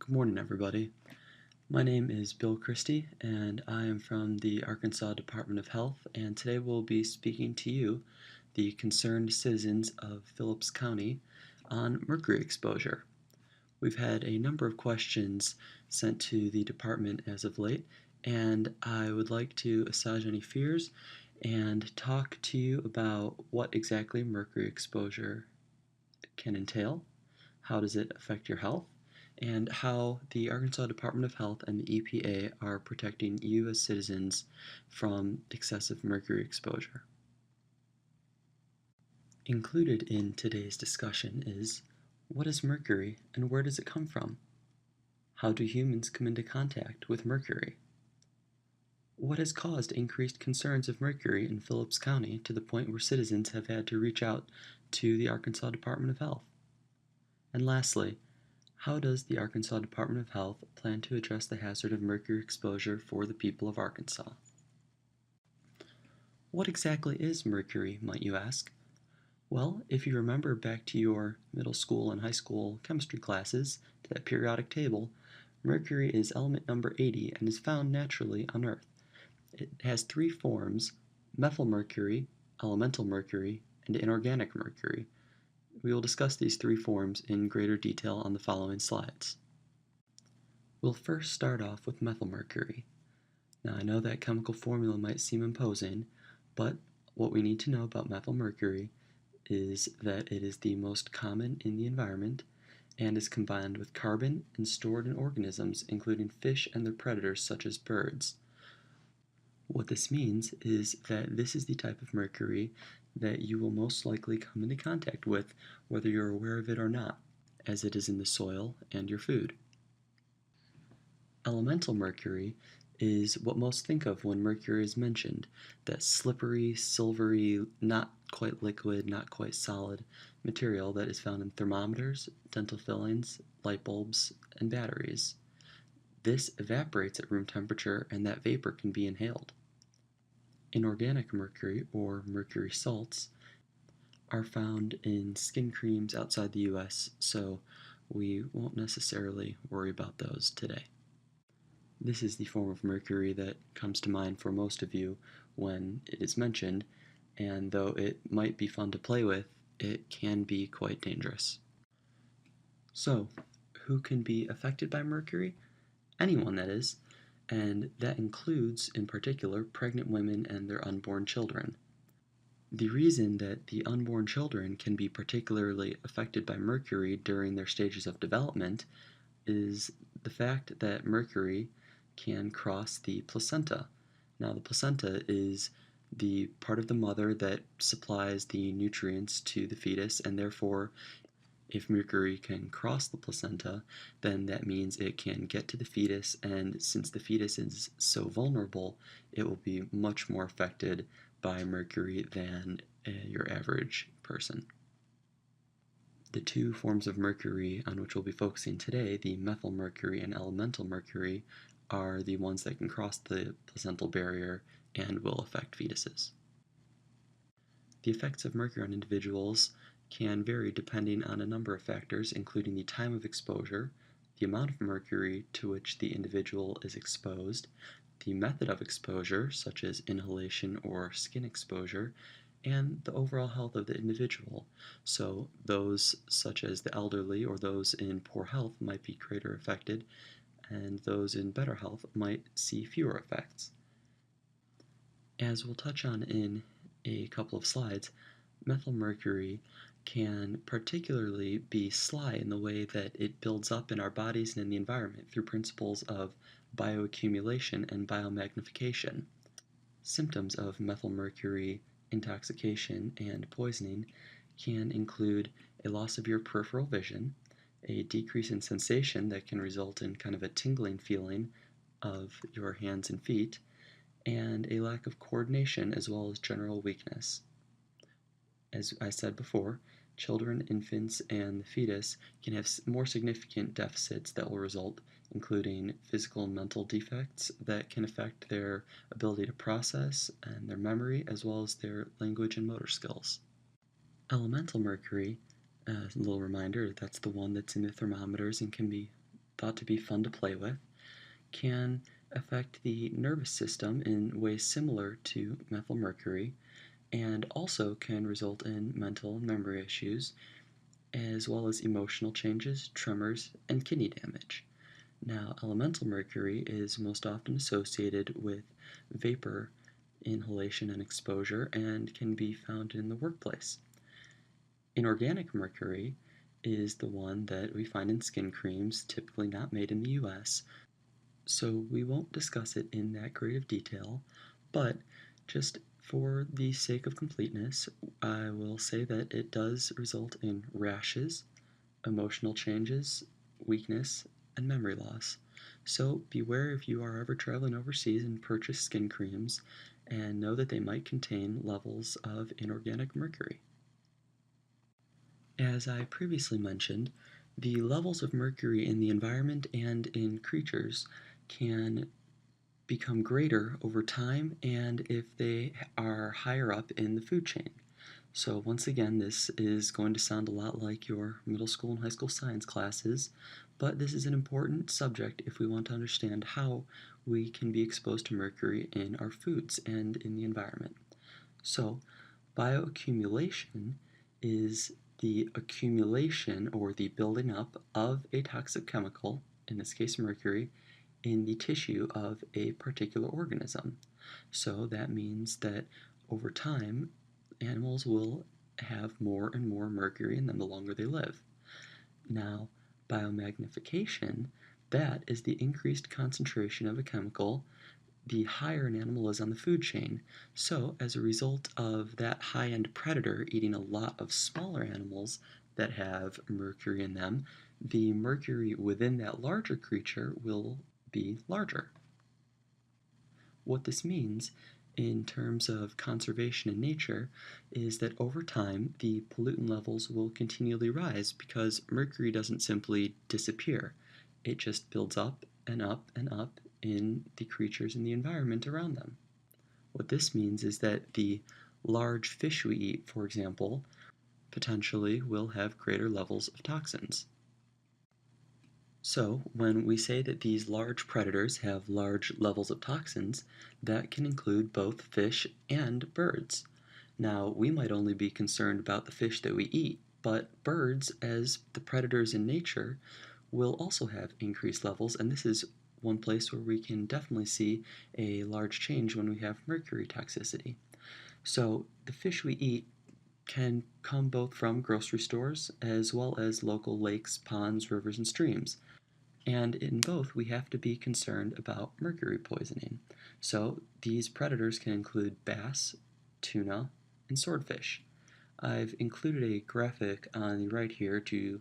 Good morning, everybody. My name is Bill Christy, and I am from the Arkansas Department of Health, and today we'll be speaking to you, the concerned citizens of Phillips County, on mercury exposure. We've had a number of questions sent to the department as of late, and I would like to assuage any fears and talk to you about what exactly mercury exposure can entail, how does it affect your health, and how the Arkansas Department of Health and the EPA are protecting you as citizens from excessive mercury exposure. Included in today's discussion is, what is mercury and where does it come from? How do humans come into contact with mercury? What has caused increased concerns of mercury in Phillips County to the point where citizens have had to reach out to the Arkansas Department of Health? And lastly, how does the Arkansas Department of Health plan to address the hazard of mercury exposure for the people of Arkansas? What exactly is mercury, might you ask? Well, if you remember back to your middle school and high school chemistry classes, to that periodic table, mercury is element number 80 and is found naturally on Earth. It has three forms: methylmercury, elemental mercury, and inorganic mercury. We will discuss these three forms in greater detail on the following slides. We'll first start off with methylmercury. Now, I know that chemical formula might seem imposing, but what we need to know about methylmercury is that it is the most common in the environment and is combined with carbon and stored in organisms, including fish and their predators such as birds. What this means is that this is the type of mercury that you will most likely come into contact with, whether you're aware of it or not, as it is in the soil and your food. Elemental mercury is what most think of when mercury is mentioned, that slippery, silvery, not quite liquid, not quite solid material that is found in thermometers, dental fillings, light bulbs, and batteries. This evaporates at room temperature, and that vapor can be inhaled. Inorganic mercury, or mercury salts, are found in skin creams outside the US, so we won't necessarily worry about those today. This is the form of mercury that comes to mind for most of you when it is mentioned, and though it might be fun to play with, it can be quite dangerous. So, who can be affected by mercury? Anyone, that is, and that includes, in particular, pregnant women and their unborn children. The reason that the unborn children can be particularly affected by mercury during their stages of development is the fact that mercury can cross the placenta. Now, the placenta is the part of the mother that supplies the nutrients to the fetus, and therefore, if mercury can cross the placenta, then that means it can get to the fetus, and since the fetus is so vulnerable, it will be much more affected by mercury than your average person. The two forms of mercury on which we'll be focusing today, the methylmercury and elemental mercury, are the ones that can cross the placental barrier and will affect fetuses. The effects of mercury on individuals can vary depending on a number of factors, including the time of exposure, the amount of mercury to which the individual is exposed, the method of exposure, such as inhalation or skin exposure, and the overall health of the individual. So those such as the elderly or those in poor health might be greater affected, and those in better health might see fewer effects. As we'll touch on in a couple of slides, methylmercury can particularly be sly in the way that it builds up in our bodies and in the environment through principles of bioaccumulation and biomagnification. Symptoms of methylmercury intoxication and poisoning can include a loss of your peripheral vision, a decrease in sensation that can result in kind of a tingling feeling of your hands and feet, and a lack of coordination as well as general weakness. As I said before, children, infants, and the fetus can have more significant deficits that will result, including physical and mental defects that can affect their ability to process and their memory, as well as their language and motor skills. Elemental mercury, a little reminder, that's the one that's in the thermometers and can be thought to be fun to play with, can affect the nervous system in ways similar to methylmercury, and also can result in mental and memory issues, as well as emotional changes, tremors, and kidney damage. Now, elemental mercury is most often associated with vapor inhalation and exposure and can be found in the workplace. Inorganic mercury is the one that we find in skin creams, typically not made in the US, so we won't discuss it in that great of detail, but just for the sake of completeness, I will say that it does result in rashes, emotional changes, weakness, and memory loss. So beware if you are ever traveling overseas and purchase skin creams, and know that they might contain levels of inorganic mercury. As I previously mentioned, the levels of mercury in the environment and in creatures can become greater over time and if they are higher up in the food chain. So once again, this is going to sound a lot like your middle school and high school science classes, but this is an important subject if we want to understand how we can be exposed to mercury in our foods and in the environment. So bioaccumulation is the accumulation or the building up of a toxic chemical, in this case mercury, in the tissue of a particular organism. So that means that over time, animals will have more and more mercury in them the longer they live. Now, biomagnification, that is the increased concentration of a chemical the higher an animal is on the food chain. So, as a result of that high end predator eating a lot of smaller animals that have mercury in them, the mercury within that larger creature will be larger. What this means in terms of conservation in nature is that over time the pollutant levels will continually rise because mercury doesn't simply disappear. It just builds up and up and up in the creatures in the environment around them. What this means is that the large fish we eat, for example, potentially will have greater levels of toxins. So, when we say that these large predators have large levels of toxins, that can include both fish and birds. Now, we might only be concerned about the fish that we eat, but birds, as the predators in nature, will also have increased levels, and this is one place where we can definitely see a large change when we have mercury toxicity. So, the fish we eat can come both from grocery stores as well as local lakes, ponds, rivers, and streams. And in both, we have to be concerned about mercury poisoning. So these predators can include bass, tuna, and swordfish. I've included a graphic on the right here to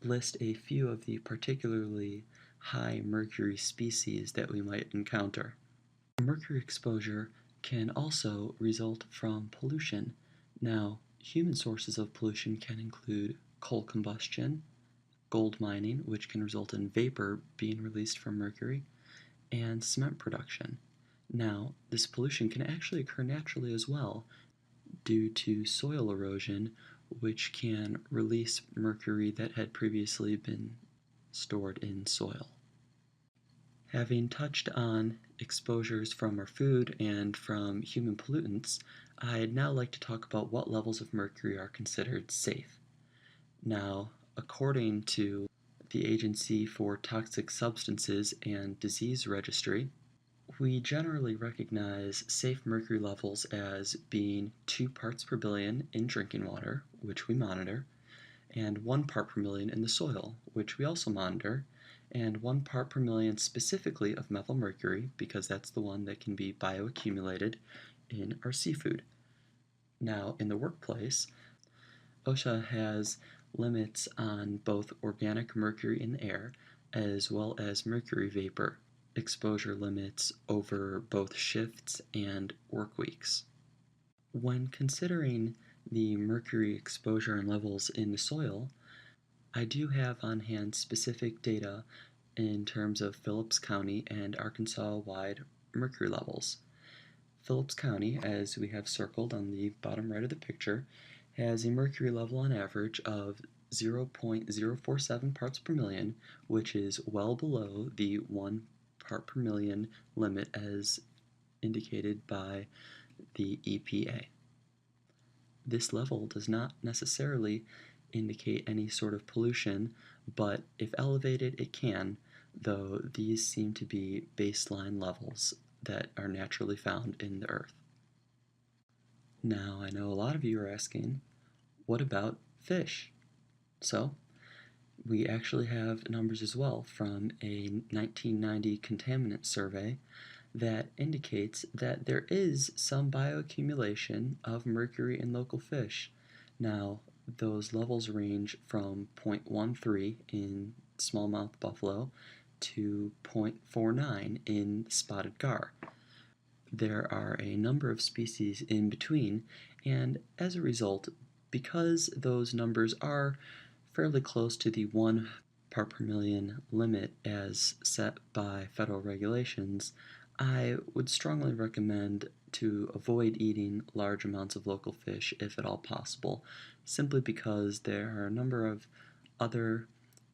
list a few of the particularly high mercury species that we might encounter. Mercury exposure can also result from pollution. Now, human sources of pollution can include coal combustion, gold mining, which can result in vapor being released from mercury, and cement production. Now, this pollution can actually occur naturally as well due to soil erosion, which can release mercury that had previously been stored in soil. Having touched on exposures from our food and from human pollutants, I'd now like to talk about what levels of mercury are considered safe. Now, according to the Agency for Toxic Substances and Disease Registry, we generally recognize safe mercury levels as being 2 parts per billion in drinking water, which we monitor, and 1 part per million in the soil, which we also monitor, and 1 part per million specifically of methylmercury, because that's the one that can be bioaccumulated in our seafood. Now, in the workplace, OSHA has limits on both organic mercury in the air as well as mercury vapor exposure limits over both shifts and work weeks. When considering the mercury exposure and levels in the soil, I do have on hand specific data in terms of Phillips County and Arkansas-wide mercury levels. Phillips County, as we have circled on the bottom right of the picture, has a mercury level on average of 0.047 parts per million, which is well below the 1 part per million limit as indicated by the EPA. This level does not necessarily indicate any sort of pollution, but if elevated, it can, though these seem to be baseline levels that are naturally found in the Earth. Now, I know a lot of you are asking, what about fish? So, we actually have numbers as well from a 1990 contaminant survey that indicates that there is some bioaccumulation of mercury in local fish. Now, those levels range from 0.13 in smallmouth buffalo to 0.49 in spotted gar. There are a number of species in between, and as a result, because those numbers are fairly close to the 1 part per million limit as set by federal regulations, I would strongly recommend to avoid eating large amounts of local fish if at all possible, simply because there are a number of other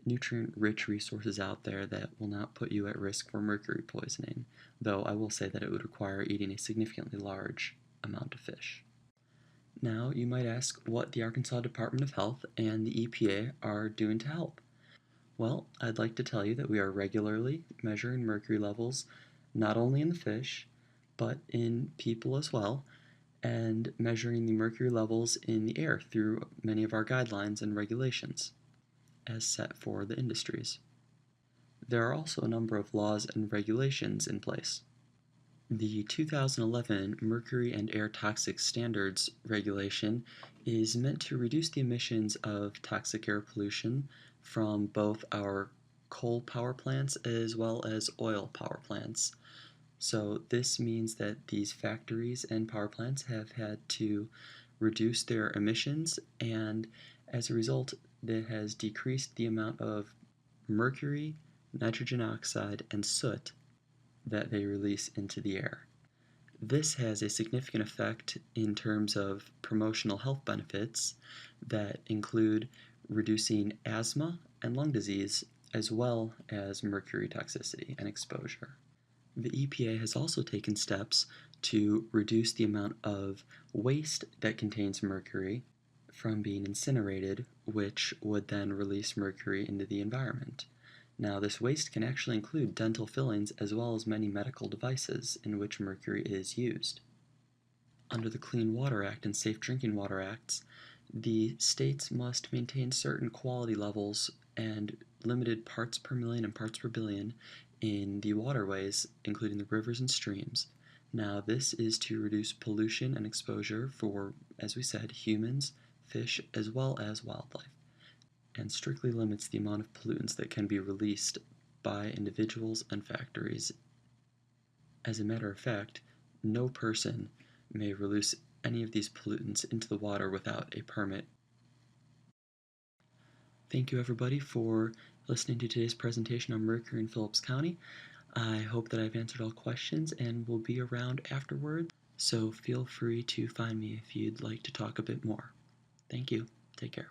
nutrient-rich resources out there that will not put you at risk for mercury poisoning, though I will say that it would require eating a significantly large amount of fish. Now, you might ask what the Arkansas Department of Health and the EPA are doing to help. Well, I'd like to tell you that we are regularly measuring mercury levels not only in the fish, but in people as well, and measuring the mercury levels in the air through many of our guidelines and regulations as set for the industries. There are also a number of laws and regulations in place. The 2011 Mercury and Air Toxic Standards regulation is meant to reduce the emissions of toxic air pollution from both our coal power plants as well as oil power plants. So this means that these factories and power plants have had to reduce their emissions, and as a result, that has decreased the amount of mercury, nitrogen oxide, and soot that they release into the air. This has a significant effect in terms of promotional health benefits that include reducing asthma and lung disease, as well as mercury toxicity and exposure. The EPA has also taken steps to reduce the amount of waste that contains mercury from being incinerated, which would then release mercury into the environment. Now, this waste can actually include dental fillings as well as many medical devices in which mercury is used. Under the Clean Water Act and Safe Drinking Water Acts, the states must maintain certain quality levels and limited parts per million and parts per billion in the waterways, including the rivers and streams. Now, this is to reduce pollution and exposure for, as we said, humans, fish, as well as wildlife, and strictly limits the amount of pollutants that can be released by individuals and factories. As a matter of fact, no person may release any of these pollutants into the water without a permit. Thank you everybody for listening to today's presentation on Mercury in Phillips County. I hope that I've answered all questions and will be around afterward, so feel free to find me if you'd like to talk a bit more. Thank you. Take care.